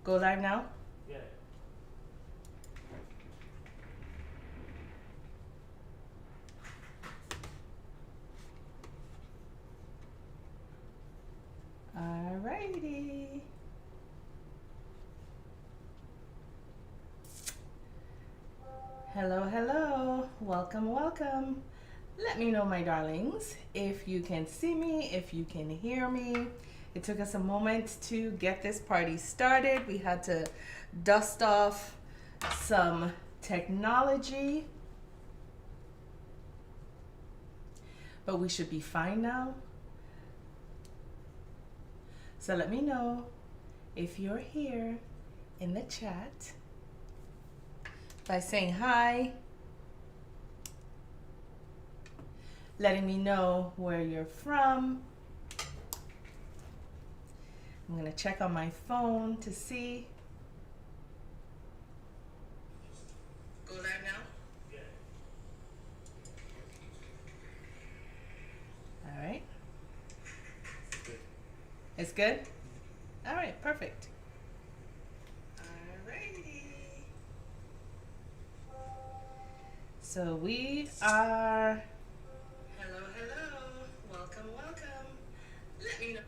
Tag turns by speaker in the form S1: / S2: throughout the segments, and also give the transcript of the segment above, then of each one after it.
S1: Go live now?
S2: Yeah.
S1: Alrighty. Hello, hello. Welcome, welcome. Let me know, my darlings, if you can see me, if you can hear me. It took us a moment to get this party started. We had to dust off some technology, but we should be fine now. So let me know if you're here in the chat by saying hi, letting me know where you're from. I'm gonna check on my phone to see. Go live now?
S2: Yeah.
S1: All right.
S2: Good.
S1: It's good? All right, perfect. Alrighty. So we are, hello, hello, welcome, welcome. Let me know.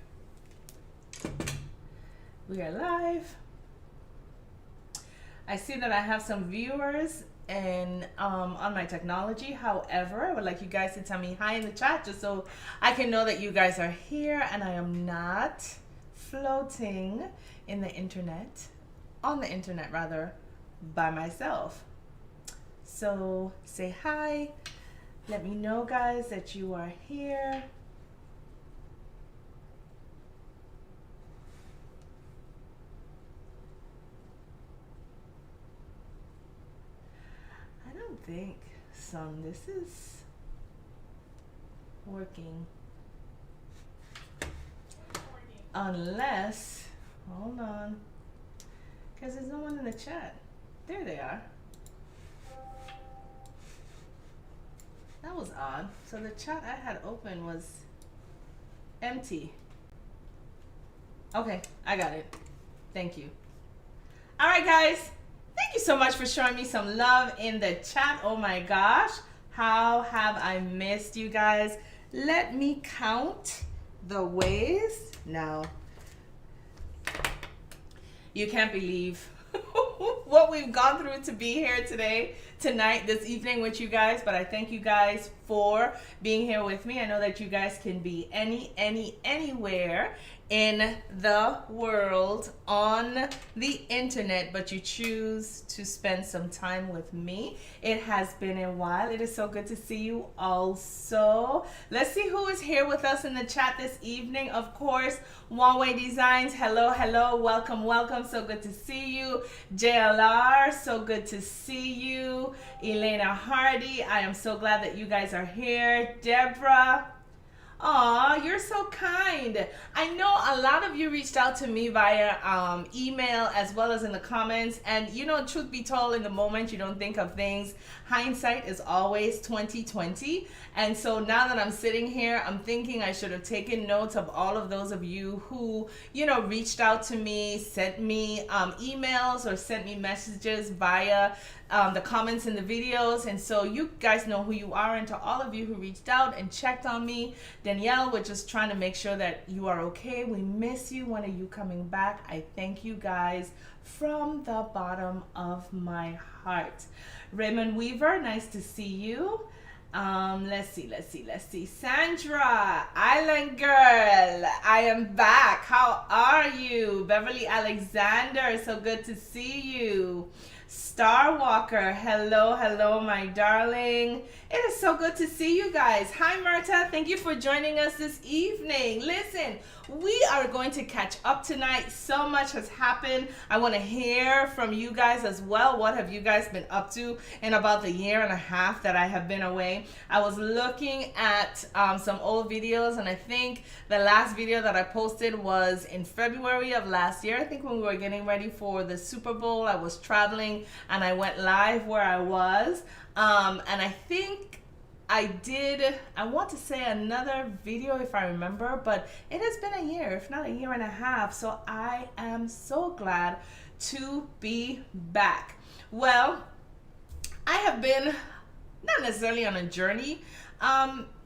S1: We are live. I see that I have some viewers and on my technology. However, I would like you guys to tell me hi in the chat just so I can know that you guys are here and I am not floating in the internet, on the internet rather, by myself. So say hi. Let me know, guys, that you are here. I don't think this is working. Unless, hold on, because there's no one in the chat. There they are. That was odd. So the chat I had open was empty. Okay, I got it. Thank you. All right, guys. Thank you so much for showing me some love in the chat. Oh my gosh. How have I missed you guys? Let me count the ways. No. You can't believe what we've gone through to be here today, tonight, this evening with you guys. But I thank you guys for being here with me. I know that you guys can be anywhere in the world on the internet, but you choose to spend some time with me. It has been a while. It is so good to see you also. Let's see who is here with us in the chat this evening. Of course, One Way Designs. Hello, hello. Welcome, welcome. So good to see you. JLR, so good to see you. Elena Hardy, I am so glad that you guys are here. Deborah. Aw, you're so kind. I know a lot of you reached out to me via email as well as in the comments. And you know, truth be told, in the moment you don't think of things. Hindsight is always 2020. And so now that I'm sitting here, I'm thinking I should have taken notes of all of those of you who, you know, reached out to me, sent me emails or sent me messages via the comments in the videos. And so you guys know who you are. And to all of you who reached out and checked on me, Danielle, we're just trying to make sure that you are okay. We miss you. When are you coming back? I thank you guys from the bottom of my heart. Raymond Weaver, nice to see you. Let's see. Sandra, Island Girl, I am back. How are you? Beverly Alexander, so good to see you. Star Walker, hello, my darling. It is so good to see you guys. Hi, Myrta. Thank you for joining us this evening. Listen, we are going to catch up tonight. So much has happened. I want to hear from you guys as well. What have you guys been up to in about the year and a half that I have been away? I was looking at some old videos, and I think the last video that I posted was in February of last year. I think when we were getting ready for the Super Bowl, I was traveling and I went live where I was. And I think I want to say another video if I remember, but it has been a year, if not a year and a half. So I am so glad to be back. Well, I have been not necessarily on a journey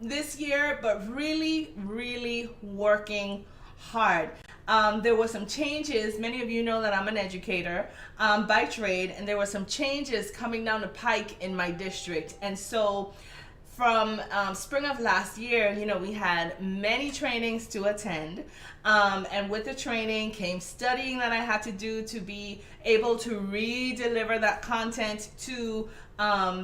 S1: this year, but really working hard. There were some changes. Many of you know that I'm an educator by trade, and there were some changes coming down the pike in my district. And so from spring of last year, you know, we had many trainings to attend. And with the training came studying that I had to do to be able to re-deliver that content to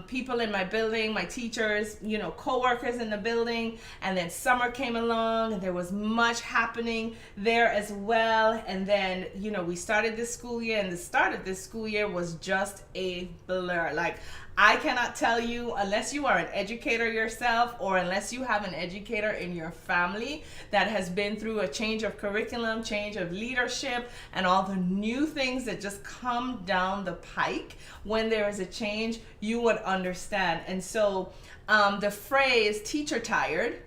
S1: people in my building, my teachers, you know, co-workers in the building. And then summer came along and there was much happening there as well. And then, you know, we started this school year, and the start of this school year was just a blur. Like, I cannot tell you, unless you are an educator yourself or unless you have an educator in your family that has been through a change of curriculum, change of leadership, and all the new things that just come down the pike when there is a change, you would understand. And so the phrase teacher tired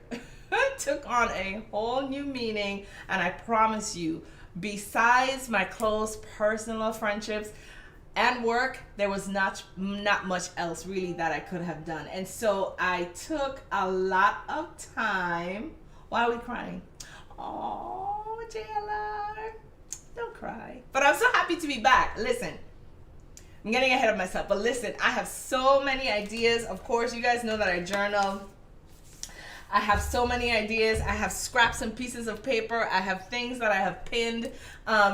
S1: took on a whole new meaning. And I promise you, besides my close personal friendships and work, there was not much else really that I could have done. And so I took a lot of time. Why are we crying? Oh, JLR, don't cry. But I'm so happy to be back. Listen, I'm getting ahead of myself, but listen, I have so many ideas. Of course, you guys know that I journal. I have so many ideas. I have scraps and pieces of paper. I have things that I have pinned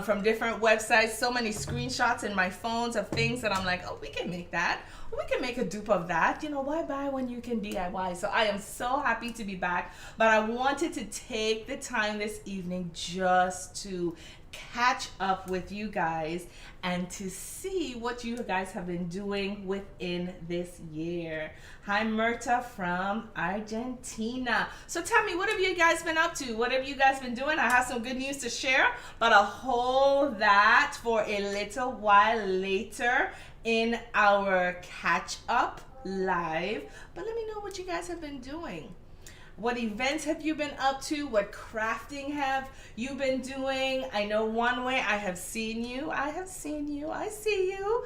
S1: from different websites. So many screenshots in my phones of things that I'm like, oh, we can make that. We can make a dupe of that. You know, why buy when you can DIY? So I am so happy to be back. But I wanted to take the time this evening just to catch up with you guys and to see what you guys have been doing within this year. Hi, Myrta from Argentina. So tell me, what have you guys been up to? What have you guys been doing? I have some good news to share, but I'll hold that for a little while later in our catch up live. But let me know what you guys have been doing. What events have you been up to? What crafting have you been doing? I know one way I have seen you. I see you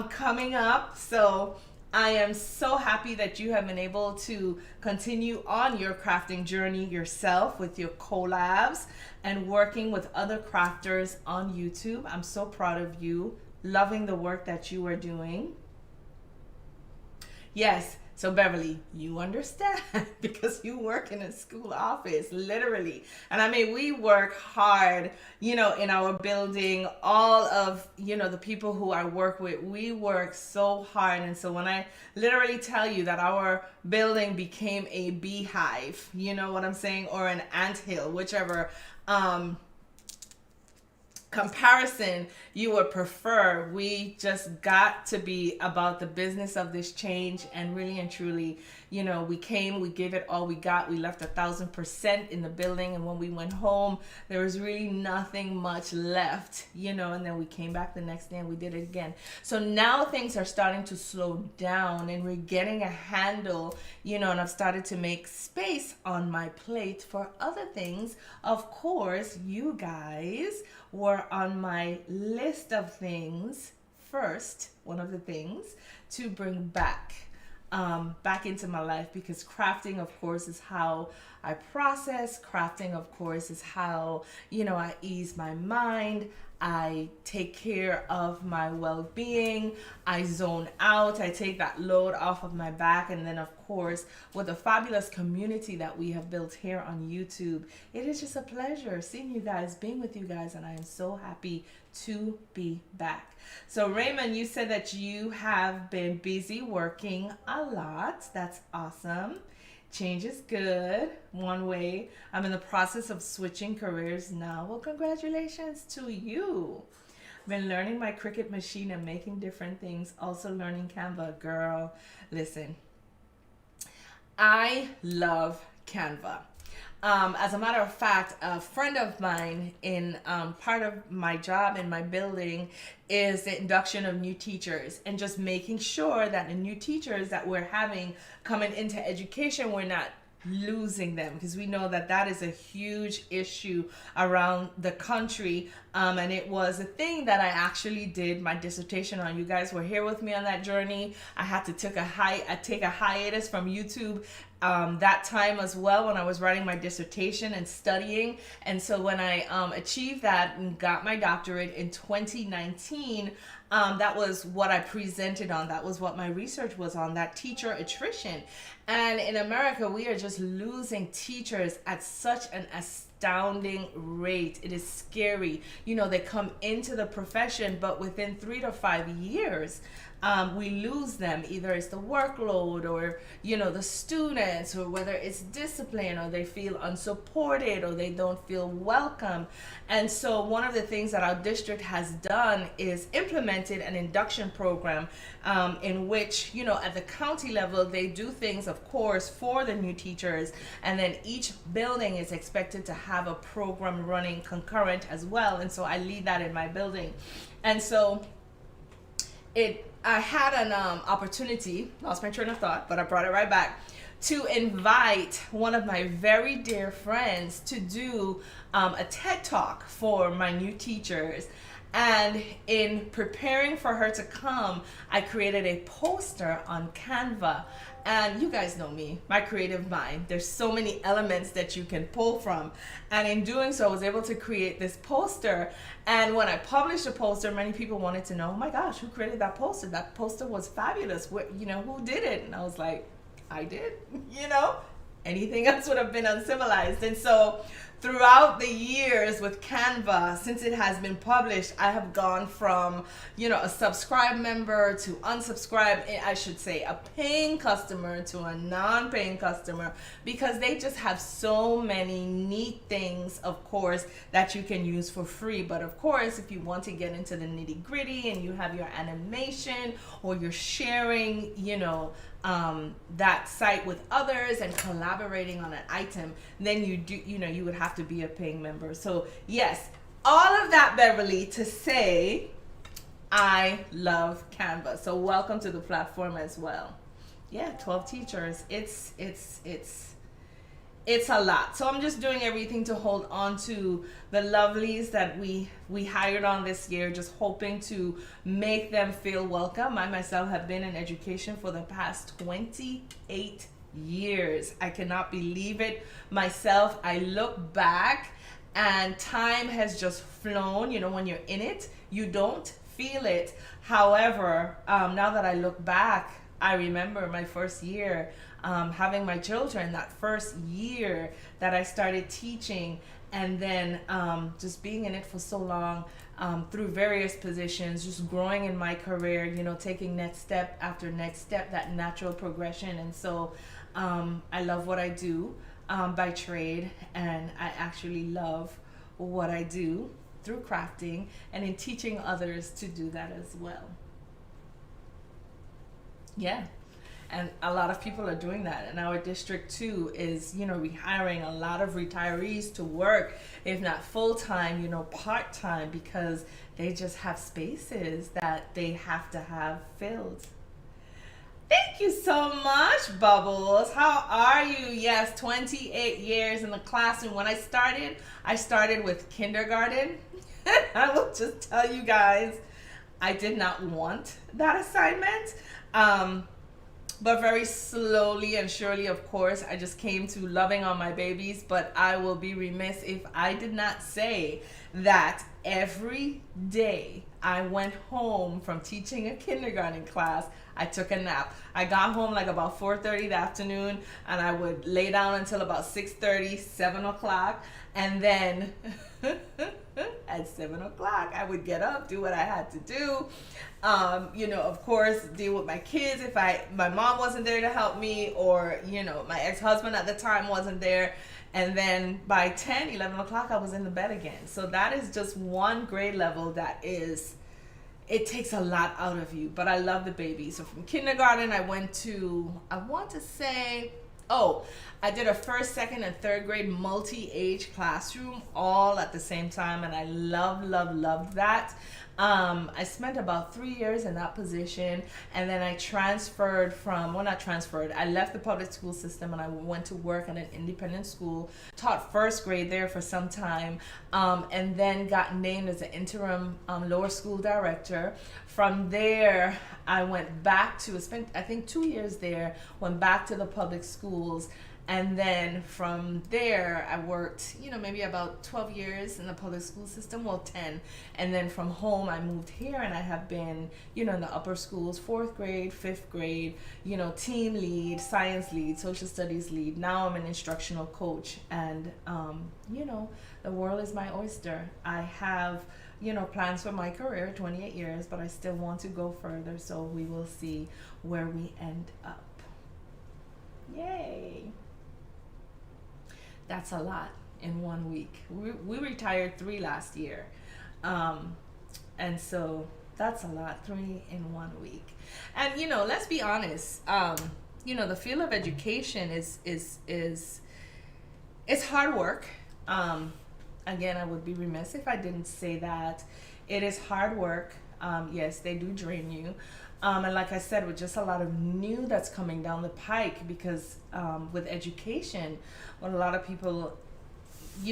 S1: coming up. So I am so happy that you have been able to continue on your crafting journey yourself with your collabs and working with other crafters on YouTube. I'm so proud of you. Loving the work that you are doing. Yes. So Beverly, you understand because you work in a school office, literally. And I mean, we work hard, you know, in our building. All of, you know, the people who I work with, we work so hard. And so when I literally tell you that our building became a beehive, you know what I'm saying? Or an anthill, whichever comparison you would prefer. We just got to be about the business of this change, and really and truly, you know, we came, we gave it all we got. We left 1,000% in the building, and when we went home, there was really nothing much left, you know, and then we came back the next day and we did it again. So now things are starting to slow down and we're getting a handle, you know, and I've started to make space on my plate for other things. Of course, you guys were on my list of things first, one of the things to bring back into my life, because crafting, of course, is how I process. Crafting, of course, is how, you know, I ease my mind. I take care of my well-being. I zone out. I take that load off of my back. And then, of course, with the fabulous community that we have built here on YouTube, it is just a pleasure seeing you guys, being with you guys, and I am so happy to be back. So Raymond, you said that you have been busy working a lot. That's awesome. Change is good. One way. I'm in the process of switching careers now. Well, congratulations to you. Been learning my Cricut machine and making different things. Also learning Canva. Girl, listen. I love Canva. As a matter of fact, a friend of mine in part of my job in my building is the induction of new teachers and just making sure that the new teachers that we're having coming into education, we're not losing them, because we know that that is a huge issue around the country, and it was a thing that I actually did my dissertation on. You guys were here with me on that journey. I had to take a hiatus from YouTube that time as well, when I was writing my dissertation and studying. And so when I achieved that and got my doctorate in 2019, that was what I presented on. That was what my research was on, that teacher attrition. And in America, we are just losing teachers at such an astounding rate. It is scary. You know, they come into the profession, but within 3 to 5 years, we lose them. Either it's the workload, or, you know, the students, or whether it's discipline, or they feel unsupported, or they don't feel welcome. And so one of the things that our district has done is implemented an induction program, in which, you know, at the county level, they do things, of course, for the new teachers, and then each building is expected to have a program running concurrent as well. And so I lead that in my building. And so I had an opportunity, lost my train of thought, but I brought it right back, to invite one of my very dear friends to do a TED Talk for my new teachers. And in preparing for her to come, I created a poster on Canva. And you guys know me, my creative mind. There's so many elements that you can pull from. And in doing so, I was able to create this poster. And when I published the poster, many people wanted to know, oh my gosh, who created that poster? That poster was fabulous. What, you know, who did it? And I was like, I did, you know? Anything else would have been uncivilized. And so throughout the years with Canva, since it has been published, I have gone from, you know, a subscribed member to unsubscribed, I should say, a paying customer to a non-paying customer, because they just have so many neat things, of course, that you can use for free. But of course, if you want to get into the nitty-gritty and you have your animation, or you're sharing, you know, that site with others and collaborating on an item, then you do, you know, you would have to be a paying member. So yes, all of that, Beverly, to say I love Canva. So welcome to the platform as well. Yeah, 12 teachers. It's a lot. So I'm just doing everything to hold on to the lovelies that we hired on this year, just hoping to make them feel welcome. I myself have been in education for the past 28 years. I cannot believe it myself. I look back and time has just flown. You know, when you're in it, you don't feel it. However, now that I look back, I remember my first year having my children, that first year that I started teaching, and then just being in it for so long, through various positions, just growing in my career, you know, taking next step after next step, that natural progression. And so I love what I do by trade, and I actually love what I do through crafting and in teaching others to do that as well. Yeah. And a lot of people are doing that. And our district too is, you know, rehiring a lot of retirees to work, if not full-time, you know, part-time, because they just have spaces that they have to have filled. Thank you so much, Bubbles. How are you? Yes, 28 years in the classroom. When I started with kindergarten. I will just tell you guys, I did not want that assignment. But very slowly and surely, of course, I just came to loving on my babies. But I will be remiss if I did not say that every day I went home from teaching a kindergarten class, I took a nap. I got home like about 4:30 in the afternoon, and I would lay down until about 6:30, 7 o'clock. And then at 7 o'clock, I would get up, do what I had to do. You know, of course, deal with my kids if my mom wasn't there to help me, or, you know, my ex-husband at the time wasn't there. And then by 10, 11 o'clock, I was in the bed again. So that is just one grade level that is, it takes a lot out of you. But I love the baby. So from kindergarten, I went to, I want to say Oh, I did a first, second, and third grade multi-age classroom all at the same time, and I loved that. I spent about 3 years in that position, and then I transferred from, well, not transferred, I left the public school system and I went to work at an independent school, taught first grade there for some time, and then got named as an interim lower school director. From there, I went back to, spent I think 2 years there, went back to the public schools. And then from there, I worked, maybe about 12 years in the public school system, well, 10. And then from home, I moved here, and I have been, in the upper schools, 4th grade, 5th grade, team lead, science lead, social studies lead. Now I'm an instructional coach, and, the world is my oyster. I have, plans for my career, 28 years, but I still want to go further, so we will see where we end up. Yay. That's a lot in 1 week. We retired 3 last year. And so that's a lot, 3 in 1 week. And, let's be honest, the field of education is hard work. Again, I would be remiss if I didn't say that. It is hard work. Yes, they do drain you. And like I said, with just a lot of new that's coming down the pike, because with education, what a lot of people,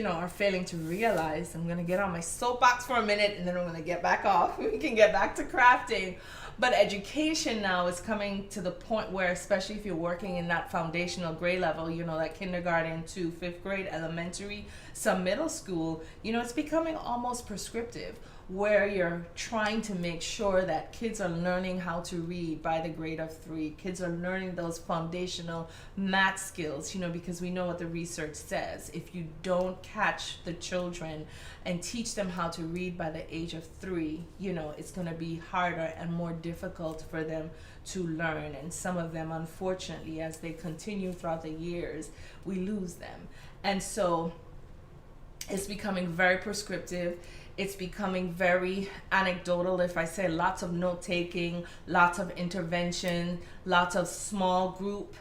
S1: are failing to realize, I'm going to get on my soapbox for a minute and then I'm going to get back off. We can get back to crafting. But education now is coming to the point where, especially if you're working in that foundational grade level, like kindergarten to 5th grade, elementary, some middle school, it's becoming almost prescriptive, where you're trying to make sure that kids are learning how to read by the grade of 3. Kids are learning those foundational math skills, because we know what the research says. If you don't catch the children and teach them how to read by the age of 3, it's going to be harder and more difficult for them to learn. And some of them, unfortunately, as they continue throughout the years, we lose them. And so it's becoming very prescriptive. It's becoming very anecdotal. If I say lots of note taking, lots of intervention, lots of small group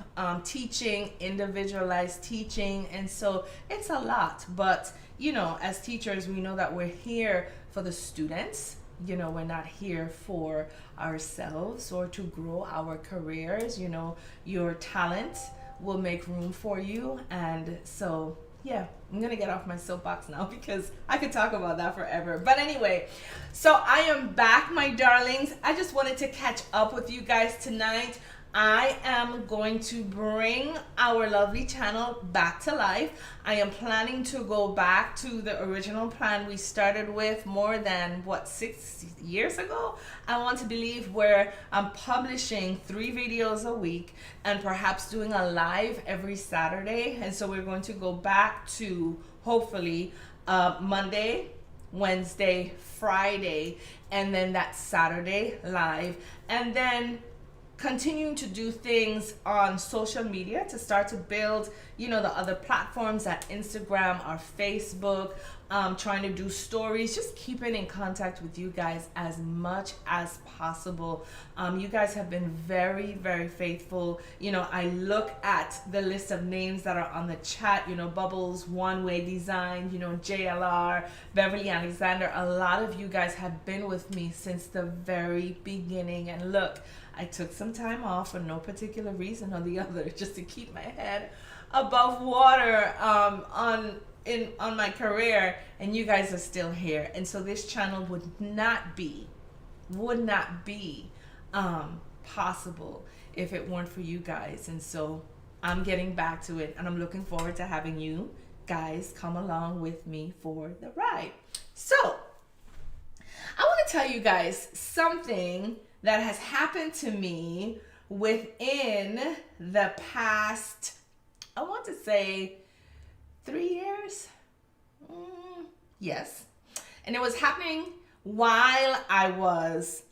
S1: teaching, individualized teaching. And so it's a lot. But, as teachers, we know that we're here for the students. We're not here for ourselves or to grow our careers. Your talent will make room for you. And so, yeah, I'm going to get off my soapbox now because I could talk about that forever. But anyway, so I am back, my darlings. I just wanted to catch up with you guys tonight. I am going to bring our lovely channel back to life. I am planning to go back to the original plan we started with more than, 6 years ago? I want to believe, where I'm publishing 3 videos a week and perhaps doing a live every Saturday. And so we're going to go back to, hopefully, Monday, Wednesday, Friday, and then that Saturday live. And then continuing to do things on social media to start to build, the other platforms at Instagram or Facebook, trying to do stories, just keeping in contact with you guys as much as possible. You guys have been very, very faithful. I look at the list of names that are on the chat, Bubbles, One Way Design, JLR, Beverly Alexander. A lot of you guys have been with me since the very beginning. And look, I took some time off for no particular reason or the other, just to keep my head above water on my career, and you guys are still here. And so this channel would not be possible if it weren't for you guys. And so I'm getting back to it, and I'm looking forward to having you guys come along with me for the ride. So I want to tell you guys something that has happened to me within the past, I want to say 3 years. Yes. And it was happening while I was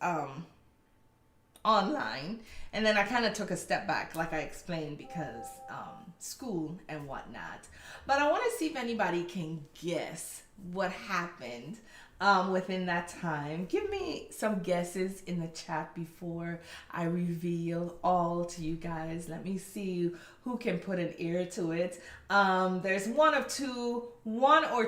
S1: online. And then I kind of took a step back, like I explained, because school and whatnot. But I want to see if anybody can guess what happened within that time. Give me some guesses in the chat before I reveal all to you guys. Let me see who can put an ear to it. There's one or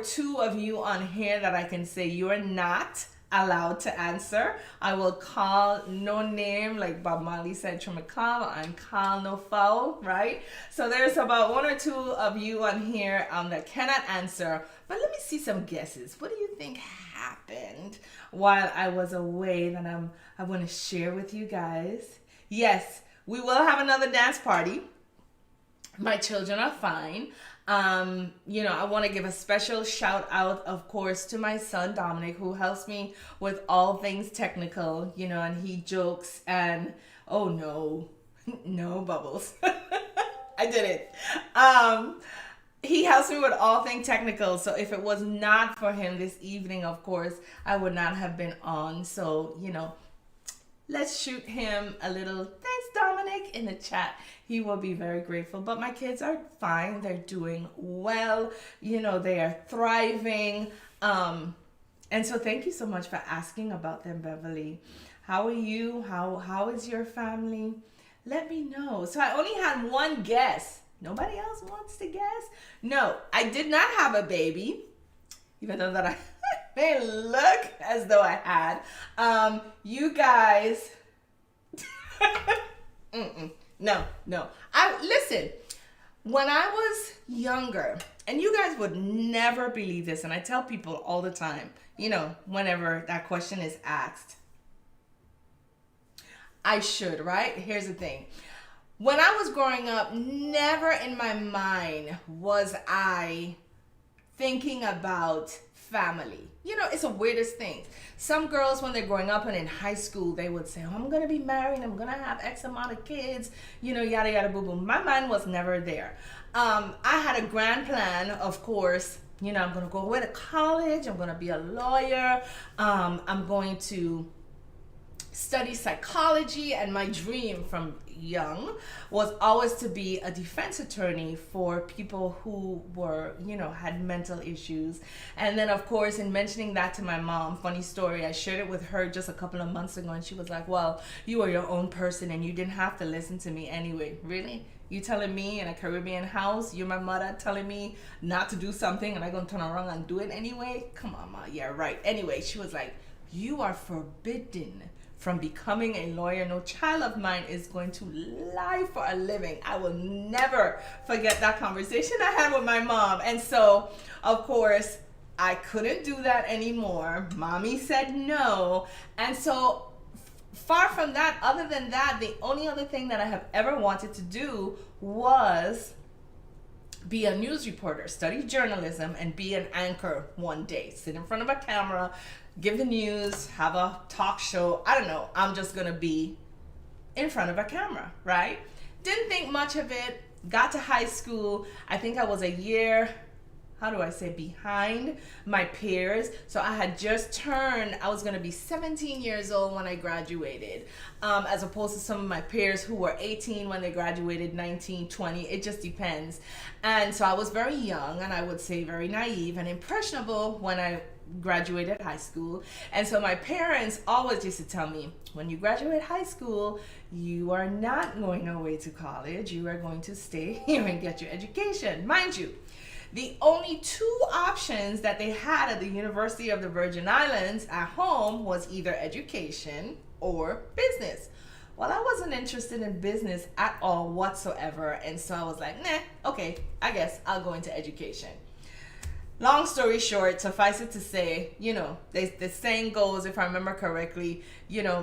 S1: two of you on here that I can say you're not allowed to answer. I will call no name, like Bob Marley said, Trimaclava, I'm call no foul, right? So there's about one or two of you on here that cannot answer, but let me see some guesses. What do you think happened while I was away that I want to share with you guys? Yes, we will have another dance party. My children are fine. I want to give a special shout out, of course, to my son Dominic, who helps me with all things technical, and he jokes and, oh no, no bubbles. I did it. He helps me with all things technical. So if it was not for him this evening, of course, I would not have been on. So, let's shoot him a little thanks, Dominic, in the chat. He will be very grateful. But my kids are fine. They're doing well. They are thriving. And so thank you so much for asking about them, Beverly. How are you? How is your family? Let me know. So I only had one guess. Nobody else wants to guess? No, I did not have a baby, even though that I may look as though I had. You guys, no. Listen, when I was younger, and you guys would never believe this, and I tell people all the time, whenever that question is asked, I should, right? Here's the thing. When I was growing up, never in my mind was I thinking about family. It's the weirdest thing. Some girls, when they're growing up and in high school, they would say, I'm going to be married. I'm going to have X amount of kids, yada, yada, boo, boo. My mind was never there. I had a grand plan, of course. I'm going to go away to college. I'm going to be a lawyer. I'm going to study psychology, and my dream from young was always to be a defense attorney for people who were, had mental issues. And then, of course, in mentioning that to my mom, funny story, I shared it with her just a couple of months ago, and she was like, well, you are your own person and you didn't have to listen to me anyway. Really? You telling me in a Caribbean house, you're my mother, telling me not to do something and I'm going to turn around and do it anyway? Come on, Ma. Yeah, right. Anyway, she was like, you are forbidden from becoming a lawyer. No child of mine is going to lie for a living. I will never forget that conversation I had with my mom. And so, of course, I couldn't do that anymore. Mommy said no. And so, far from that, other than that, the only other thing that I have ever wanted to do was be a news reporter, study journalism, and be an anchor one day. Sit in front of a camera, give the news, have a talk show. I don't know. I'm just going to be in front of a camera, right? Didn't think much of it. Got to high school. I think I was a year, behind my peers. So I had just turned, I was going to be 17 years old when I graduated, as opposed to some of my peers who were 18 when they graduated, 19, 20. It just depends. And so I was very young, and I would say very naive and impressionable when I graduated high school. And so my parents always used to tell me, when you graduate high school, you are not going away to college. You are going to stay here and get your education. Mind you, the only two options that they had at the University of the Virgin Islands at home was either education or business. Well, I wasn't interested in business at all whatsoever. And so I was like, nah, okay, I guess I'll go into education. Long story short, suffice it to say, the saying goes, if I remember correctly,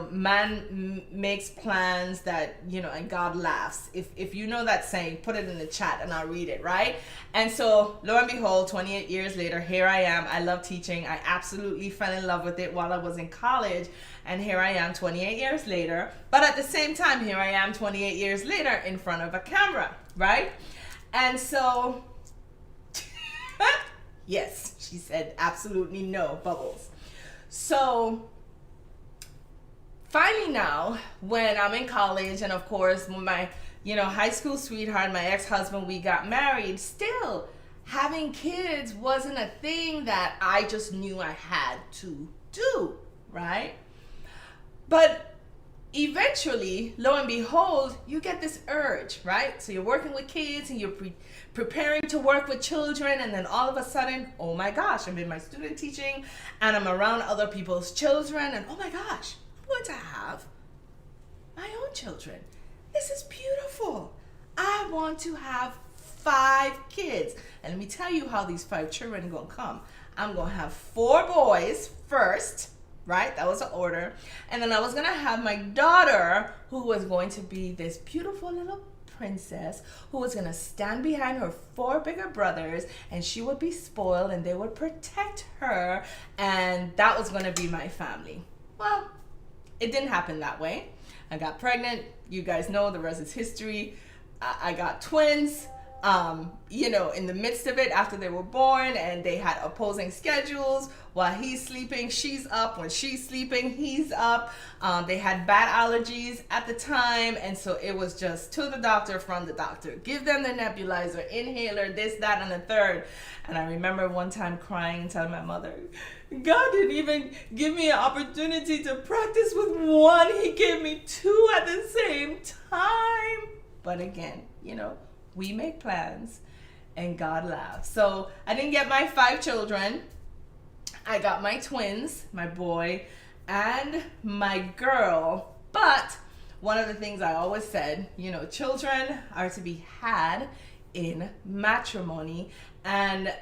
S1: man makes plans that, and God laughs. If you know that saying, put it in the chat and I'll read it, right? And so, lo and behold, 28 years later, here I am. I love teaching. I absolutely fell in love with it while I was in college. And here I am 28 years later. But at the same time, here I am 28 years later in front of a camera, right? And so... Yes, she said absolutely no, bubbles. So finally now, when I'm in college, and of course my, high school sweetheart, my ex-husband, we got married, still having kids wasn't a thing that I just knew I had to do, right? But eventually, lo and behold, you get this urge, right? So you're working with kids and you're preparing to work with children, and then all of a sudden, oh my gosh, I'm in my student teaching and I'm around other people's children, and oh my gosh, I'm going to have my own children. This is beautiful. I want to have 5 kids. And let me tell you how these 5 children are going to come. I'm going to have 4 boys first, right? That was the order. And then I was going to have my daughter, who was going to be this beautiful little princess, who was going to stand behind her 4 bigger brothers, and she would be spoiled and they would protect her, and that was going to be my family. Well, it didn't happen that way. I got pregnant. You guys know the rest is history. I got twins. In the midst of it, after they were born, and they had opposing schedules. While he's sleeping, she's up. When she's sleeping, he's up. They had bad allergies at the time, and so it was just to the doctor, from the doctor. Give them the nebulizer, inhaler, this, that, and the third. And I remember one time crying and telling my mother, God didn't even give me an opportunity to practice with one. He gave me 2 at the same time. But again, we make plans and God laughs. So I didn't get my 5 children. I got my twins, my boy and my girl. But one of the things I always said, children are to be had in matrimony. And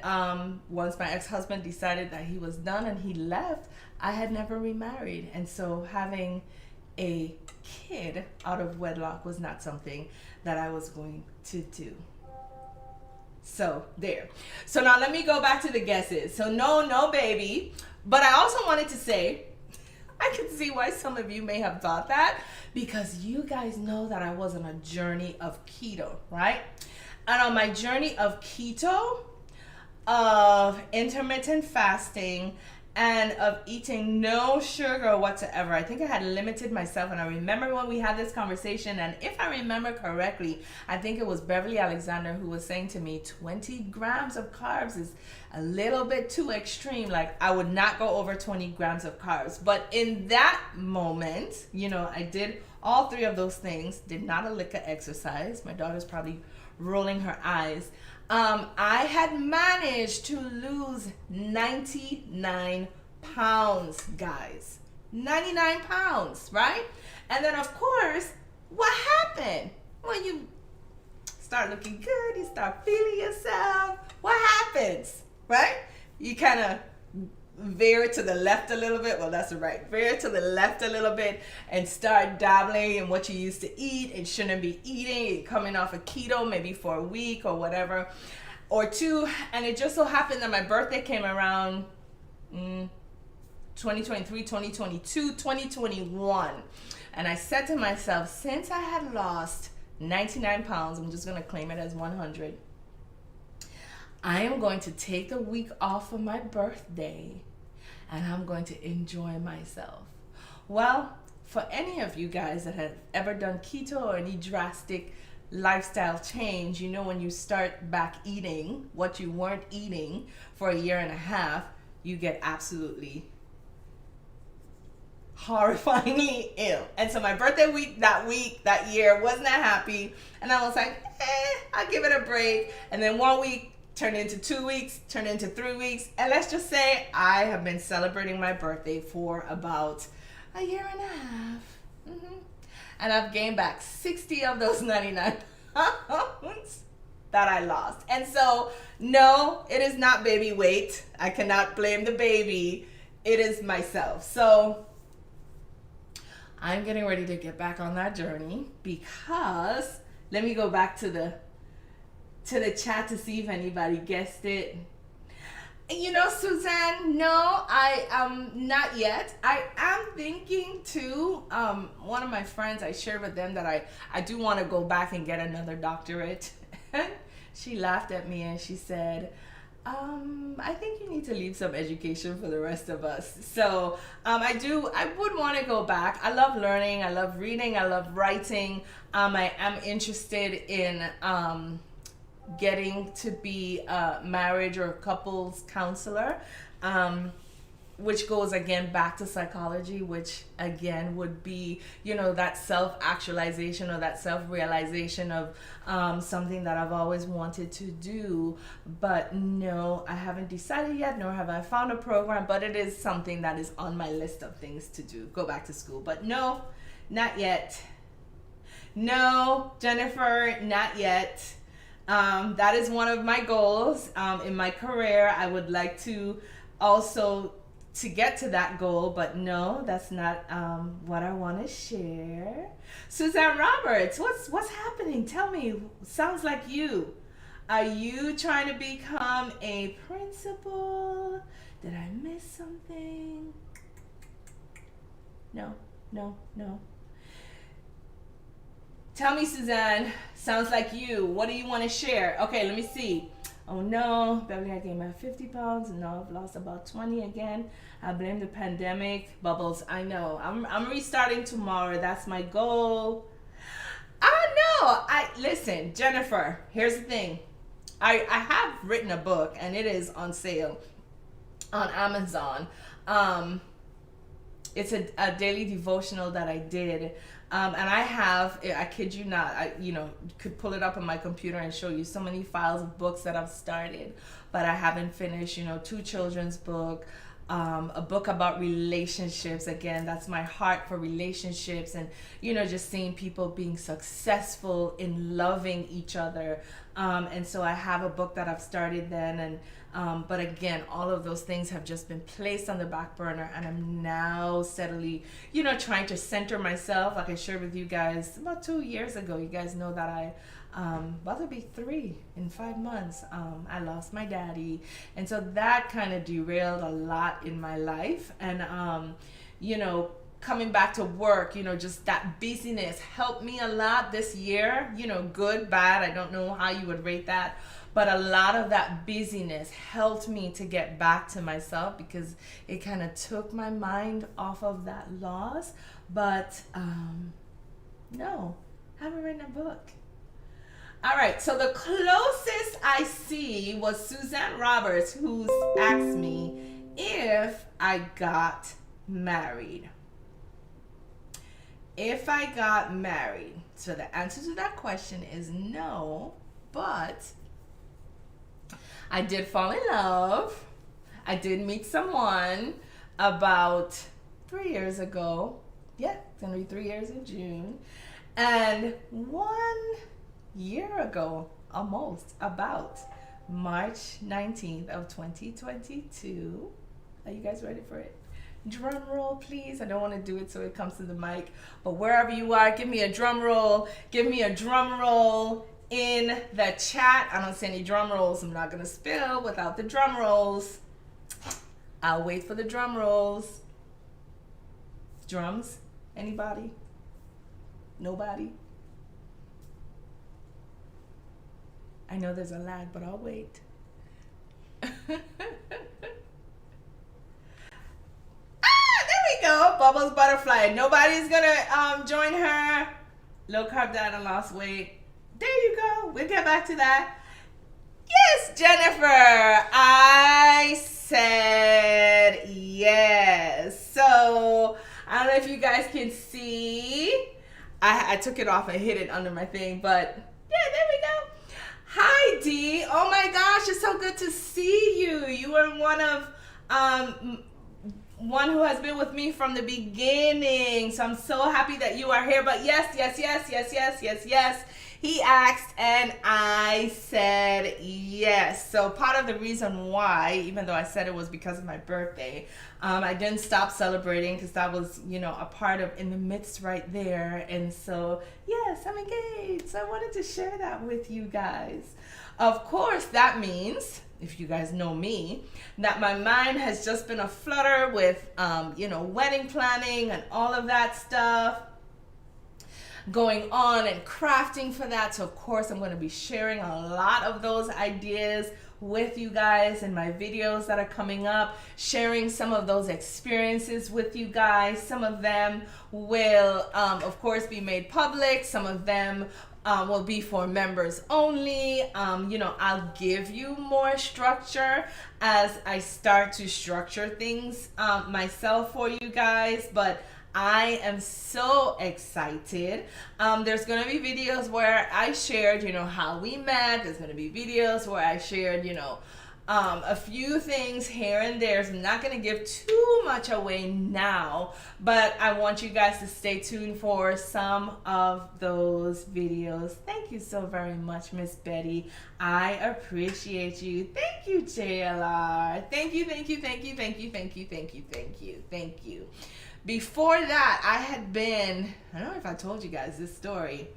S1: once my ex-husband decided that he was done and he left, I had never remarried. And so having a kid out of wedlock was not something that I was going to do. So there. So now let me go back to the guesses. So no baby. But I also wanted to say, I can see why some of you may have thought that, because you guys know that I was on a journey of keto, right? And on my journey of keto, of intermittent fasting, and of eating no sugar whatsoever, I think I had limited myself. And I remember when we had this conversation, and if I remember correctly, I think it was Beverly Alexander who was saying to me 20 grams of carbs is a little bit too extreme. Like, I would not go over 20 grams of carbs. But in that moment, I did all 3 of those things, did not a lick of exercise. My daughter's probably rolling her eyes. I had managed to lose 99 pounds, guys. 99 pounds, right? And then, of course, what happened? When you start looking good, you start feeling yourself, what happens, right? You kind of veer to the left a little bit. Well, that's the right. Veer to the left a little bit and start dabbling in what you used to eat and shouldn't be eating. You're coming off of keto maybe for a week or whatever, or 2. And it just so happened that my birthday came around 2023, 2022, 2021. And I said to myself, since I had lost 99 pounds, I'm just going to claim it as 100. I am going to take the week off for my birthday, and I'm going to enjoy myself. Well, for any of you guys that have ever done keto or any drastic lifestyle change, when you start back eating what you weren't eating for a year and a half, you get absolutely horrifyingly ill. And so my birthday week, that year, wasn't that happy. And I was like, I'll give it a break. And then 1 week turned into 2 weeks, turned into 3 weeks. And let's just say I have been celebrating my birthday for about a year and a half. And I've gained back 60 of those 99 pounds that I lost. And so, no, it is not baby weight. I cannot blame the baby. It is myself. So I'm getting ready to get back on that journey, because let me go back to the chat to see if anybody guessed it. Suzanne, no, I not yet. I am thinking too. One of my friends, I shared with them that I do want to go back and get another doctorate. She laughed at me and she said, I think you need to leave some education for the rest of us. So I would want to go back. I love learning. I love reading. I love writing. I am interested in getting to be a marriage or couples counselor, which goes again back to psychology, which again would be, you know, that self-actualization or that self-realization of something that I've always wanted to do. But no, I haven't decided yet, nor have I found a program, but it is something that is on my list of things to do, go back to school. But no, not yet. No, Jennifer, not yet. That is one of my goals in my career. I would like to also to get to that goal, but no, that's not what I want to share. Suzanne Roberts, what's happening? Tell me. Sounds like you. Are you trying to become a principal? Did I miss something? No. Tell me, Suzanne. Sounds like you. What do you want to share? Okay, let me see. Oh no, Beverly, I gained about 50 pounds and now I've lost about 20 again. I blame the pandemic. Bubbles, I know. I'm restarting tomorrow. That's my goal. Listen, Jennifer, here's the thing. I have written a book and it is on sale on Amazon. It's a daily devotional that I did. And I kid you not, I could pull it up on my computer and show you so many files of books that I've started, but I haven't finished, 2 children's book, a book about relationships. Again, that's my heart for relationships and, just seeing people being successful in loving each other. And so I have a book that I've started then, and but again, all of those things have just been placed on the back burner, and I'm now steadily, trying to center myself. Like I shared with you guys about 2 years ago, you guys know that I, about to be 3 in 5 months, I lost my daddy. And so that kind of derailed a lot in my life. And, coming back to work, just that busyness helped me a lot this year, good, bad. I don't know how you would rate that. But a lot of that busyness helped me to get back to myself because it kind of took my mind off of that loss. But no, I haven't written a book. All right, so the closest I see was Suzanne Roberts, who asked me if I got married. If I got married. So the answer to that question is no, but I did fall in love. I did meet someone about 3 years ago. Yeah, it's gonna be 3 years in June. And 1 year ago, almost, about March 19th of 2022. Are you guys ready for it? Drum roll, please. I don't want to do it so it comes to the mic, but wherever you are, give me a drum roll. Give me a drum roll in the chat. I don't see any drum rolls. I'm not gonna spill without the drum rolls. I'll wait for the drum rolls. Drums? Anybody? Nobody? I know there's a lag, but I'll wait. Go, Bubbles Butterfly. Nobody's gonna join her. Low carb diet and lost weight. There you go. We'll get back to that. Yes, Jennifer. I said yes. So I don't know if you guys can see. I took it off and hid it under my thing, but yeah, there we go. Hi, Dee. Oh my gosh, it's so good to see you. You are one who has been with me from the beginning. So I'm so happy that you are here. But yes. He asked and I said yes. So part of the reason why, even though I said it was because of my birthday, I didn't stop celebrating because that was, a part of in the midst right there. And so, yes, I'm engaged. So I wanted to share that with you guys. Of course, that means, if you guys know me, that my mind has just been aflutter with, wedding planning and all of that stuff going on and crafting for that. So of course I'm going to be sharing a lot of those ideas with you guys in my videos that are coming up, sharing some of those experiences with you guys. Some of them will of course be made public. Some of them will be for members only. You know, I'll give you more structure as I start to structure things myself for you guys, but I am so excited. There's gonna be videos where I shared, you know, how we met. There's gonna be videos where I shared, you know, a few things here and there. So I'm not going to give too much away now, but I want you guys to stay tuned for some of those videos. Thank you so very much, Miss Betty. I appreciate you. Thank you, JLR. Thank you, thank you, thank you, thank you, thank you, thank you, thank you, thank you. Before that, I had been, I don't know if I told you guys this story,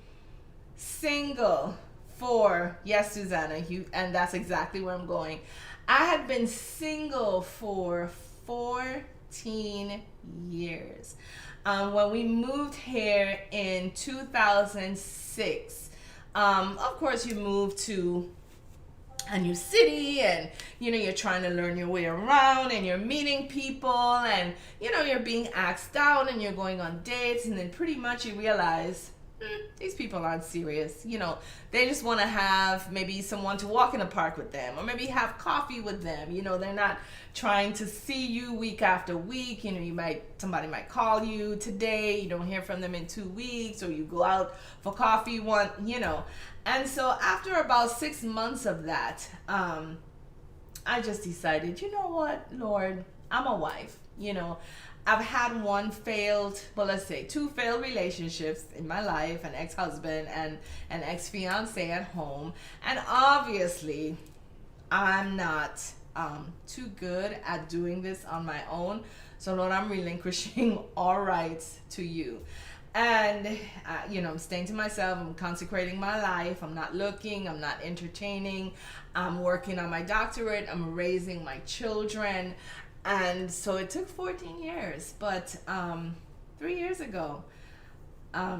S1: single for, yes, Susanna, and that's exactly where I'm going. I had been single for 14 years. When we moved here in 2006, of course you move to a new city and, you know, you're trying to learn your way around and you're meeting people and, you know, you're being asked out and you're going on dates, and then pretty much you realize, these people aren't serious. You know, they just want to have maybe someone to walk in the park with them, or maybe have coffee with them. You know, they're not trying to see you week after week. You know, somebody might call you today, you don't hear from them in 2 weeks, or you go out for coffee one, you know. And so after about 6 months of that, I just decided, you know what, Lord, I'm a wife, you know. I've had two failed relationships in my life, an ex-husband and an ex-fiance at home. And obviously, I'm not too good at doing this on my own. So Lord, I'm relinquishing all rights to you. And, you know, I'm staying to myself. I'm consecrating my life. I'm not looking. I'm not entertaining. I'm working on my doctorate. I'm raising my children. And so it took 14 years, but 3 years ago,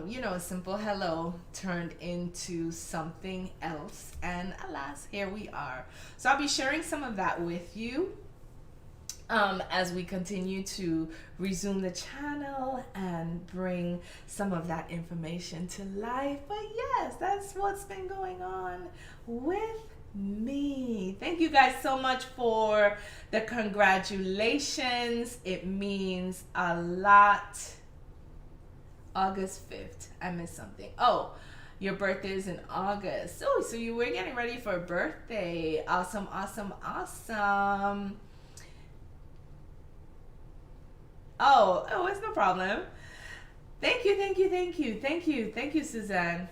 S1: you know, a simple hello turned into something else, and alas, here we are. So I'll be sharing some of that with you as we continue to resume the channel and bring some of that information to life. But yes, that's what's been going on with me. Thank you guys so much for the congratulations. It means a lot. August 5th. I missed something. Oh, your birthday is in August. Oh, so you were getting ready for a birthday. Awesome, awesome, awesome. Oh, it's no problem. Thank you, thank you, thank you, thank you, thank you, Suzanne.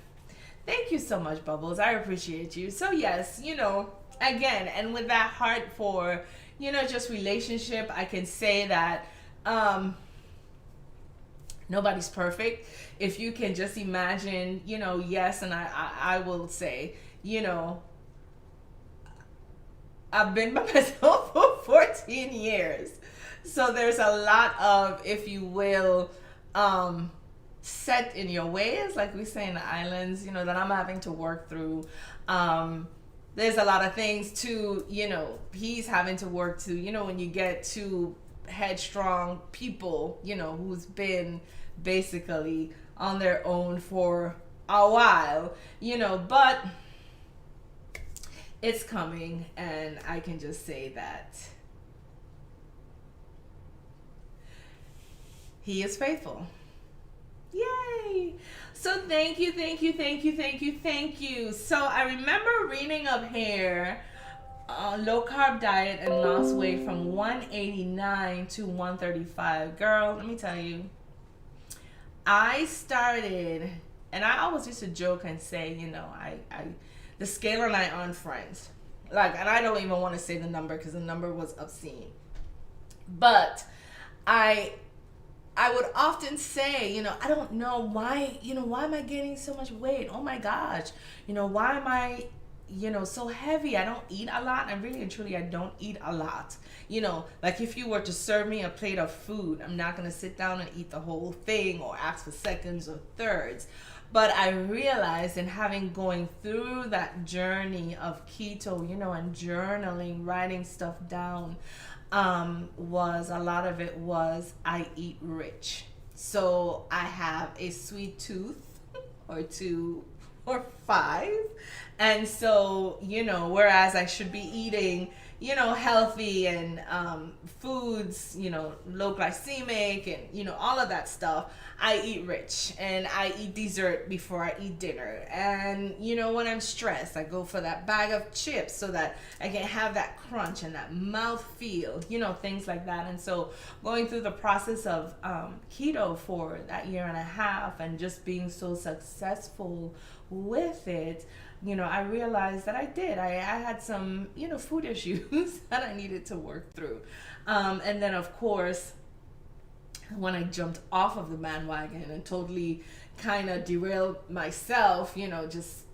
S1: Thank you so much, Bubbles. I appreciate you. So yes, you know, again, and with that heart for, you know, just relationship, I can say that nobody's perfect. If you can just imagine, you know, yes, and I will say, you know, I've been by myself for 14 years. So there's a lot of, if you will, set in your ways, like we say in the islands, you know, that I'm having to work through. There's a lot of things too, you know, he's having to work to, you know, when you get to headstrong people, you know, who's been basically on their own for a while, you know, but it's coming, and I can just say that he is faithful. Yay! So thank you, thank you, thank you, thank you, thank you. So I remember reading up here, low carb diet and lost weight from 189 to 135. Girl, let me tell you, I started, and I always used to joke and say, you know, the scale and I aren't friends. Like, and I don't even want to say the number because the number was obscene. But I would often say, you know, I don't know why, you know, why am I gaining so much weight? Oh my gosh, you know, why am I, you know, so heavy? I don't eat a lot. And really and truly, I don't eat a lot. You know, like if you were to serve me a plate of food, I'm not going to sit down and eat the whole thing or ask for seconds or thirds. But I realized in going through that journey of keto, you know, and journaling, writing stuff down, was a lot of it was I eat rich. So I have a sweet tooth or two or 5. And so, whereas I should be eating, healthy and foods, low glycemic and, all of that stuff, I eat rich and I eat dessert before I eat dinner. And, when I'm stressed, I go for that bag of chips so that I can have that crunch and that mouth feel, things like that. And so going through the process of keto for that year and a half and just being so successful with it, I realized that I had some, food issues that I needed to work through. And then, of course, when I jumped off of the bandwagon and totally kind of derailed myself, just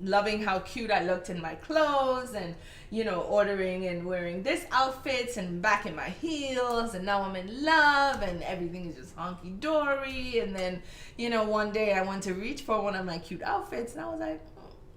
S1: loving how cute I looked in my clothes and, ordering and wearing this outfits and back in my heels. And now I'm in love and everything is just honky dory. And then, one day I went to reach for one of my cute outfits and I was like,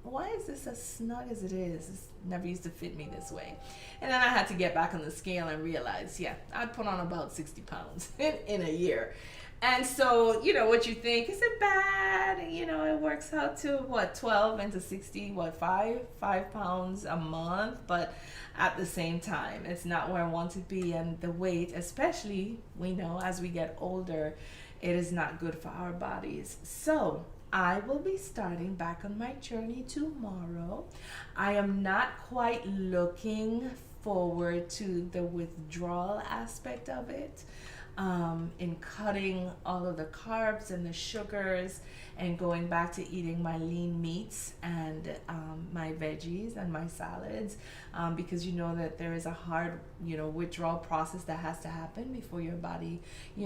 S1: why is this as snug as it is? This never used to fit me this way. And then I had to get back on the scale and realize, I'd put on about 60 pounds in a year. And so, what you think, is it bad? It works out to 12 into 60, 5 pounds a month. But at the same time, it's not where I want to be. And the weight, especially, we know as we get older, it is not good for our bodies. So I will be starting back on my journey tomorrow. I am not quite looking forward to the withdrawal aspect of it, in cutting all of the carbs and the sugars and going back to eating my lean meats and my veggies and my salads, because that there is a hard withdrawal process that has to happen before your body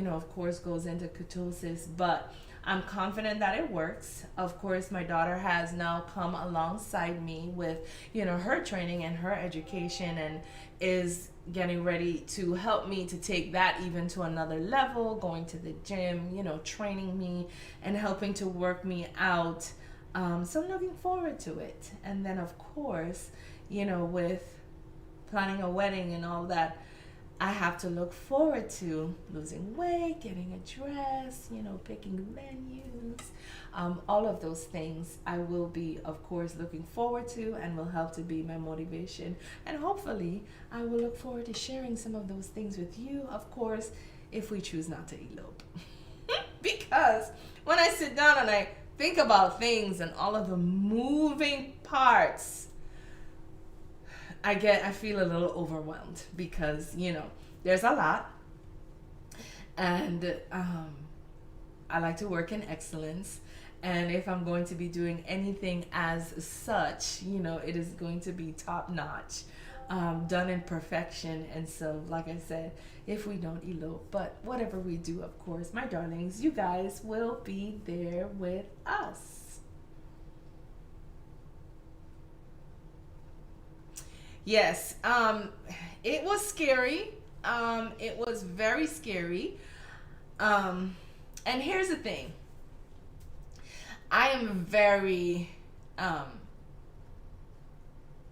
S1: of course goes into ketosis. But I'm confident that it works. Of course, my daughter has now come alongside me with, her training and her education and is getting ready to help me to take that even to another level, going to the gym, training me and helping to work me out. So I'm looking forward to it. And then, of course, with planning a wedding and all that, I have to look forward to losing weight, getting a dress, picking venues, all of those things I will be, of course, looking forward to and will help to be my motivation. And hopefully, I will look forward to sharing some of those things with you, of course, if we choose not to elope. Because when I sit down and I think about things and all of the moving parts, I feel a little overwhelmed because, there's a lot. And I like to work in excellence. And if I'm going to be doing anything as such, it is going to be top notch, done in perfection. And so, like I said, if we don't elope, but whatever we do, of course, my darlings, you guys will be there with us. Yes, it was scary. It was very scary. And here's the thing. I am very,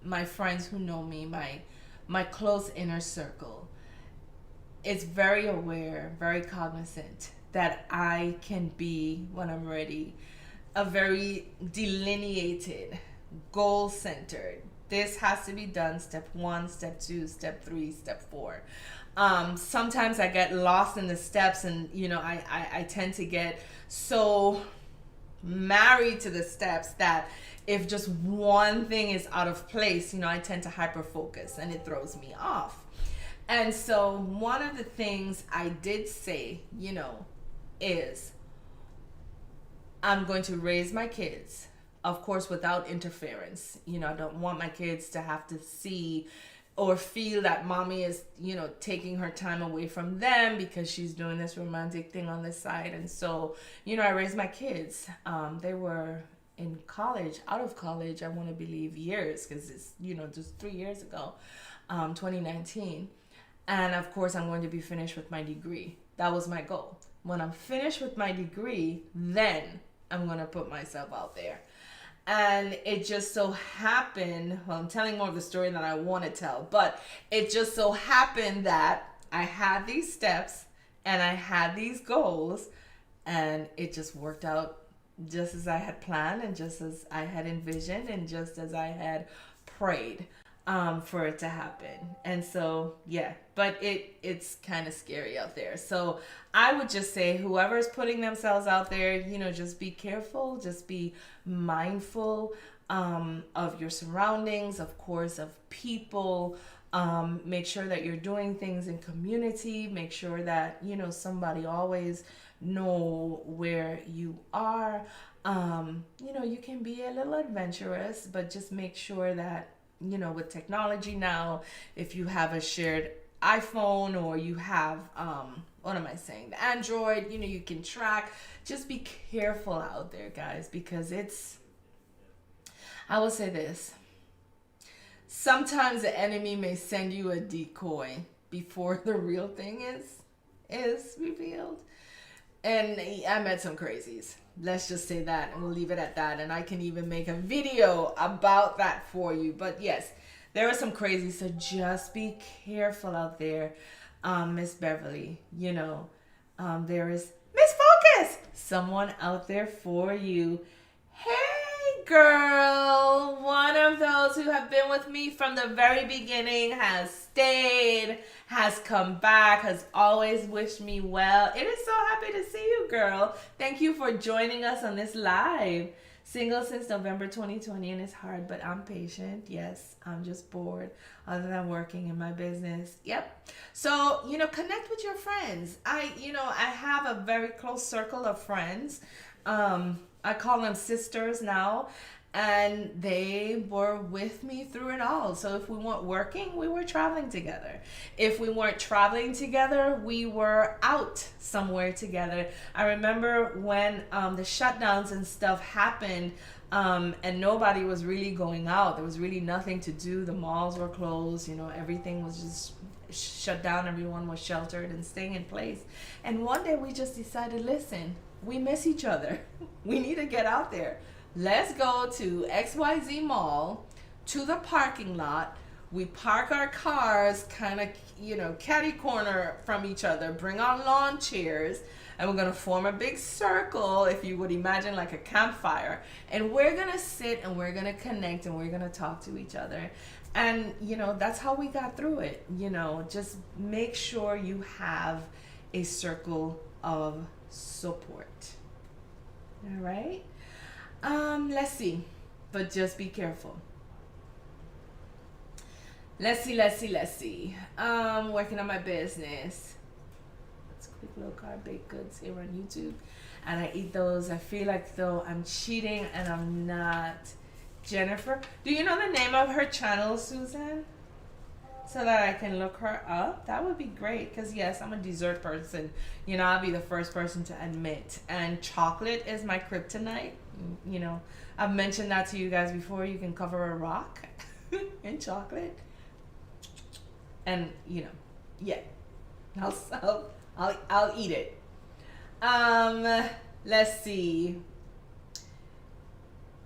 S1: my friends who know me, my close inner circle, is very aware, very cognizant that I can be, when I'm ready, a very delineated, goal-centered. This has to be done, step 1, step 2, step 3, step 4. Sometimes I get lost in the steps and, I tend to get so married to the steps that if just one thing is out of place, I tend to hyper focus and it throws me off. And so one of the things I did say, is I'm going to raise my kids, of course, without interference. I don't want my kids to have to see or feel that mommy is, taking her time away from them because she's doing this romantic thing on the side. And so, I raised my kids. They were in college, out of college, I want to believe years, because it's, just 3 years ago, 2019. And of course, I'm going to be finished with my degree. That was my goal. When I'm finished with my degree, then I'm going to put myself out there. And it just so happened, well, I'm telling more of the story than I want to tell, but it just so happened that I had these steps and I had these goals, and it just worked out just as I had planned and just as I had envisioned and just as I had prayed for it to happen. And so, yeah, but it's kind of scary out there. So I would just say whoever's putting themselves out there, you know, just be careful, just be mindful of your surroundings, of course, of people. Make sure that you're doing things in community. Make sure that, you know, somebody always know where you are. You know, you can be a little adventurous, but just make sure that, you know, with technology now, if you have a shared iPhone or you have, what am I saying? The Android, you know, you can track. Just be careful out there, guys, because I will say this. Sometimes the enemy may send you a decoy before the real thing is revealed. And I met some crazies. Let's just say that, and we'll leave it at that. And I can even make a video about that for you. But yes, there are some crazies, so just be careful out there, Miss Beverly. You know, there is Miss Focus, someone out there for you. Hey, girl, one of those who have been with me from the very beginning, has stayed, has come back, has always wished me well. It is so happy to see you, girl. Thank you for joining us on this live. Single since November 2020, and it's hard, but I'm patient. Yes, I'm just bored other than working in my business. Yep. So, you know, connect with your friends. I have a very close circle of friends. I call them sisters now, and they were with me through it all. So if we weren't working, we were traveling together. If we weren't traveling together, we were out somewhere together. I remember when the shutdowns and stuff happened, and nobody was really going out. There was really nothing to do. The malls were closed. You know, everything was just shut down. Everyone was sheltered and staying in place. And one day we just decided, listen, we miss each other. We need to get out there. Let's go to XYZ Mall, to the parking lot. We park our cars kind of, you know, catty corner from each other, bring our lawn chairs, and we're going to form a big circle, if you would imagine like a campfire. And we're going to sit and we're going to connect and we're going to talk to each other. And, you know, that's how we got through it. You know, just make sure you have a circle of support. All right? Let's see, but just be careful. Let's see. Working on my business. It's quick low carb baked goods here on YouTube, and I eat those. I feel like though I'm cheating, and I'm not. Jennifer, do you know the name of her channel, Susan? So that I can look her up. That would be great, because yes, I'm a dessert person. You know, I'll be the first person to admit. And chocolate is my kryptonite. You know, I've mentioned that to you guys before. You can cover a rock in chocolate. And, you know, yeah. I'll eat it. Let's see.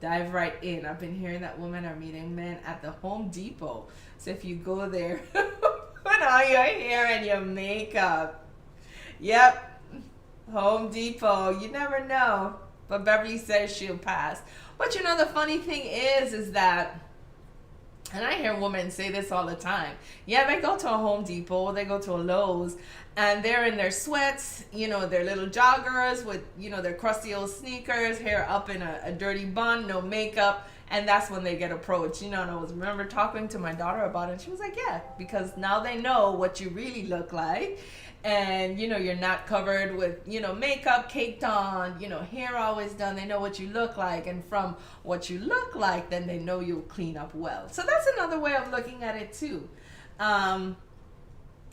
S1: Dive right in. I've been hearing that women are meeting men at the Home Depot. So if you go there, put on your hair and your makeup. Yep, Home Depot. You never know. But Beverly says she'll pass. But you know, the funny thing is that, and I hear women say this all the time. Yeah, they go to a Home Depot, they go to a Lowe's, and they're in their sweats, you know, their little joggers with, you know, their crusty old sneakers, hair up in a dirty bun, no makeup, and that's when they get approached. You know, and I was remember talking to my daughter about it, and she was like, yeah, because now they know what you really look like. And, you know, you're not covered with, you know, makeup caked on, you know, hair always done. They know what you look like. And from what you look like, then they know you'll clean up well. So that's another way of looking at it, too. I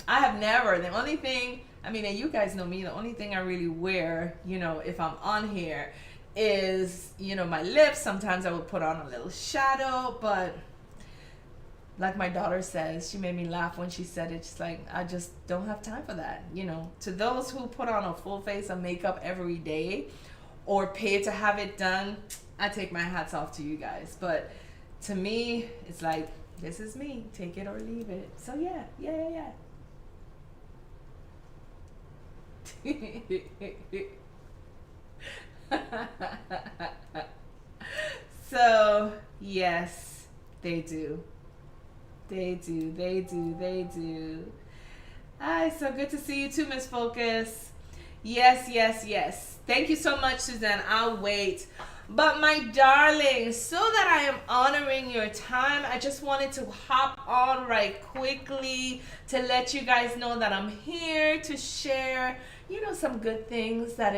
S1: have never, the only thing, I mean, and you guys know me, the only thing I really wear, you know, if I'm on here is, you know, my lips. Sometimes I would put on a little shadow, but like my daughter says, she made me laugh when she said it. She's like, I just don't have time for that. You know, to those who put on a full face of makeup every day or pay to have it done, I take my hats off to you guys. But to me, it's like, this is me. Take it or leave it. So yeah. So, yes, they do. They do, they do, they do. Hi, so good to see you too, Miss Focus. Yes, yes, yes. Thank you so much, Suzanne. I'll wait. But my darlings, so that I am honoring your time, I just wanted to hop on right quickly to let you guys know that I'm here to share, you know, some good things that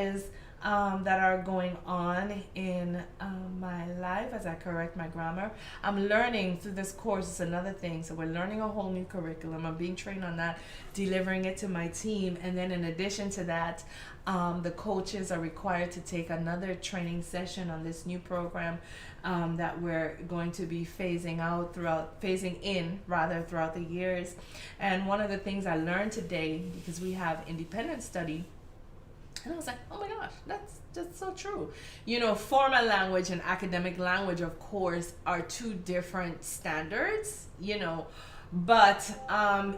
S1: are going on in my life as I correct my grammar. I'm learning through this course. It's another thing. So we're learning a whole new curriculum. I'm being trained on that, delivering it to my team. And then in addition to that, the coaches are required to take another training session on this new program that we're going to be phasing in throughout the years. And one of the things I learned today, because we have independent study, and I was like, oh my gosh, that's just so true. You know, formal language and academic language, of course, are two different standards, you know, but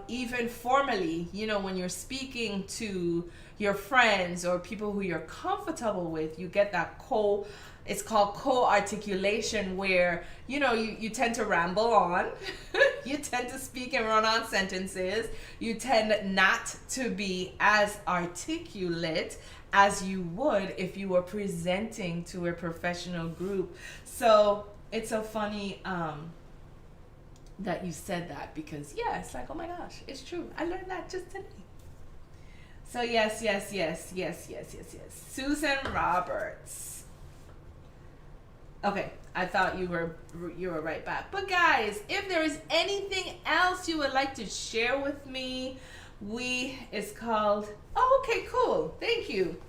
S1: even formally, you know, when you're speaking to your friends or people who you're comfortable with, you get that it's called co-articulation, where, you know, you tend to ramble on, you tend to speak and run on sentences, you tend not to be as articulate as you would if you were presenting to a professional group. So it's so funny that you said that, because yeah, it's like, oh my gosh, it's true. I learned that just today. So yes. Susan Roberts. Okay, I thought you were right back. But guys, if there is anything else you would like to share with me, it's called, oh, okay, cool. Thank you.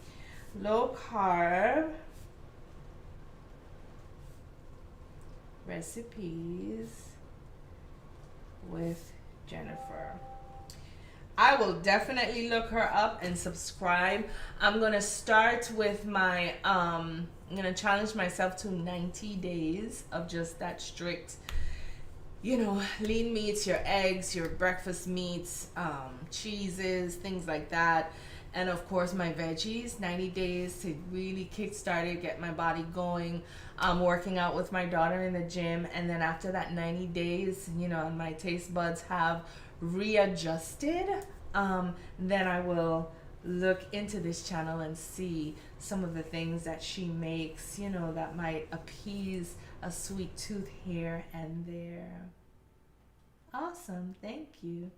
S1: Low carb recipes with Jennifer. I will definitely look her up and subscribe. I'm going to start with my, I'm going to challenge myself to 90 days of just that strict, you know, lean meats, your eggs, your breakfast meats, cheeses, things like that. And of course my veggies, 90 days to really kickstart it, get my body going. I'm working out with my daughter in the gym. And then after that 90 days, you know, and my taste buds have readjusted, then I will look into this channel and see some of the things that she makes, you know, that might appease a sweet tooth here and there. Awesome. Thank you.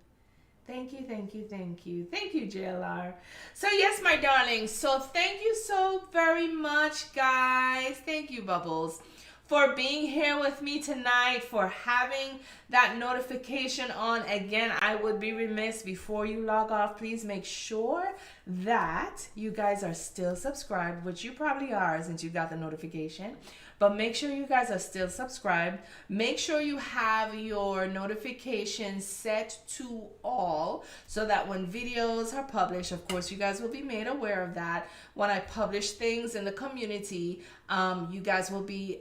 S1: Thank you, JLR. So yes, my darlings. So thank you so very much, guys. Thank you, Bubbles, for being here with me tonight, for having that notification on. Again, I would be remiss, before you log off, please make sure that you guys are still subscribed, which you probably are since you got the notification. But make sure you guys are still subscribed. Make sure you have your notifications set to all, so that when videos are published, of course, you guys will be made aware of that. When I publish things in the community, you guys will be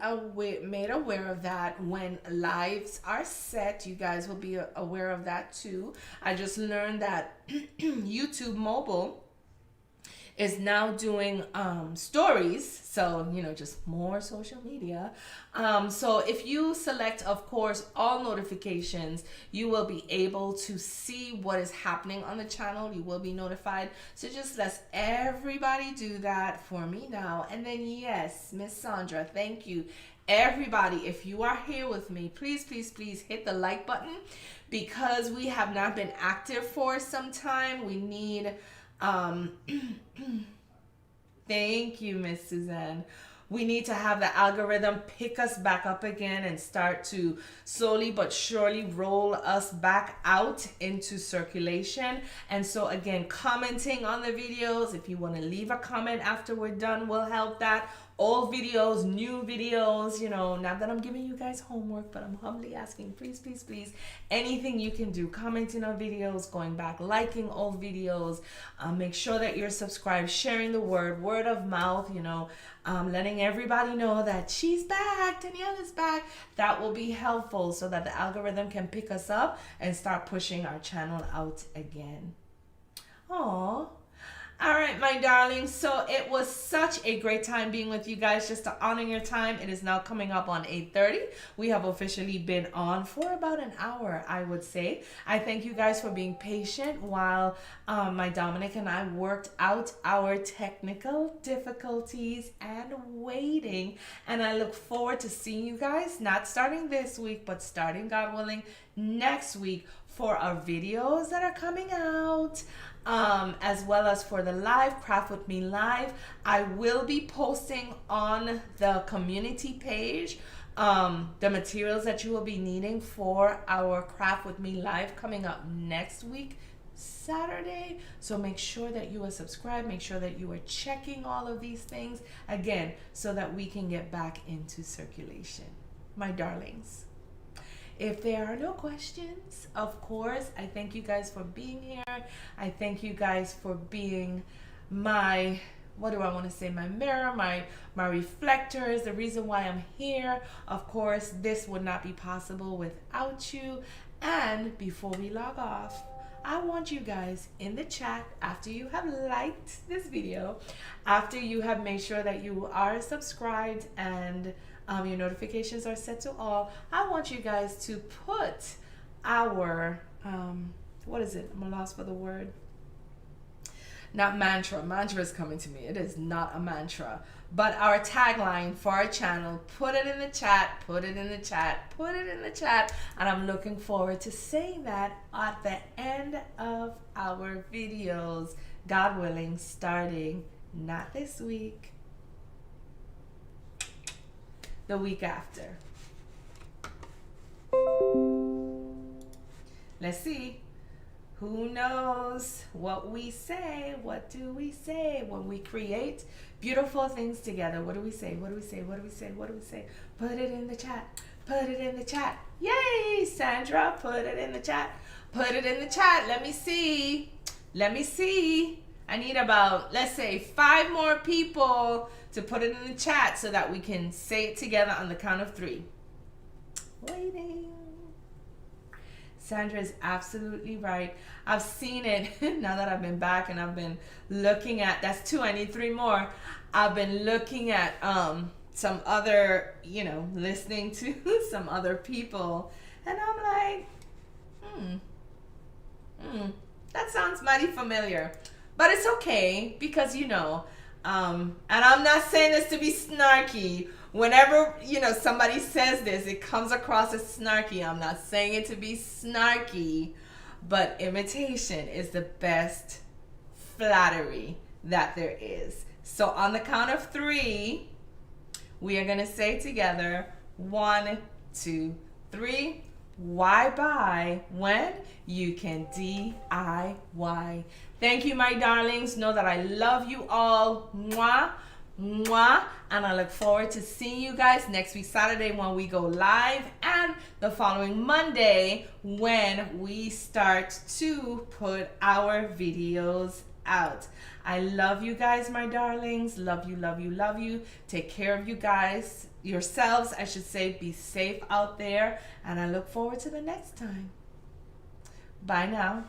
S1: made aware of that. When lives are set, you guys will be aware of that too. I just learned that YouTube mobile is now doing stories, so you know, just more social media. So if you select, of course, all notifications, you will be able to see what is happening on the channel. You will be notified. So just let everybody do that for me now. And then yes, Miss Sandra, thank you. Everybody, if you are here with me, please hit the like button, because we have not been active for some time. We need thank you, Miss Suzanne. We need to have the algorithm pick us back up again and start to slowly but surely roll us back out into circulation. And so again, commenting on the videos, if you want to leave a comment after we're done, will help that. Old videos, new videos, you know, not that I'm giving you guys homework, but I'm humbly asking, please, anything you can do, commenting on videos, going back, liking old videos, make sure that you're subscribed, sharing the word of mouth, you know, letting everybody know that she's back, Danielle is back. That will be helpful, so that the algorithm can pick us up and start pushing our channel out again. Aww. All right, my darlings. So it was such a great time being with you guys. Just to honor your time, it is now coming up on 8:30. We have officially been on for about an hour, I would say. I thank you guys for being patient while my Dominic and I worked out our technical difficulties and waiting. And I look forward to seeing you guys, not starting this week, but starting, God willing, next week for our videos that are coming out. As well as for the live Craft With Me live. I will be posting on the community page the materials that you will be needing for our Craft With Me live coming up next week, Saturday. So make sure that you are subscribed, make sure that you are checking all of these things again so that we can get back into circulation, my darlings. If there are no questions, of course, I thank you guys for being here. I thank you guys for being my, what do I want to say, my mirror, my reflectors, the reason why I'm here. Of course, this would not be possible without you. And before we log off, I want you guys in the chat, after you have liked this video, after you have made sure that you are subscribed and your notifications are set to all, I want you guys to put our, what is it? I'm lost for the word. Not mantra. Mantra is coming to me. It is not a mantra. But our tagline for our channel, put it in the chat, put it in the chat, put it in the chat. And I'm looking forward to saying that at the end of our videos, God willing, starting not this week, the week after. Let's see. Who knows what we say? What do we say when we create beautiful things together? What do we say? What do we say? What do we say? What do we say? Put it in the chat. Put it in the chat. Yay, Sandra, put it in the chat. Put it in the chat. Let me see. Let me see. I need about, let's say, 5 more people to put it in the chat so that we can say it together on the count of 3. Waiting. Sandra is absolutely right. I've seen it now that I've been back and I've been looking at, that's 2, I need 3 more. I've been looking at some other, listening to some other people, and I'm like, that sounds mighty familiar. But it's okay because, and I'm not saying this to be snarky. Whenever, somebody says this, it comes across as snarky. I'm not saying it to be snarky, but imitation is the best flattery that there is. So on the count of 3, we are going to say together, 1, 2, 3. Why buy when you can DIY? Thank you, my darlings. Know that I love you all. Mwah, mwah. And I look forward to seeing you guys next week, Saturday, when we go live, and the following Monday when we start to put our videos out. I love you guys, my darlings. Love you, love you, love you. Take care of you guys, yourselves, I should say. Be safe out there. And I look forward to the next time. Bye now.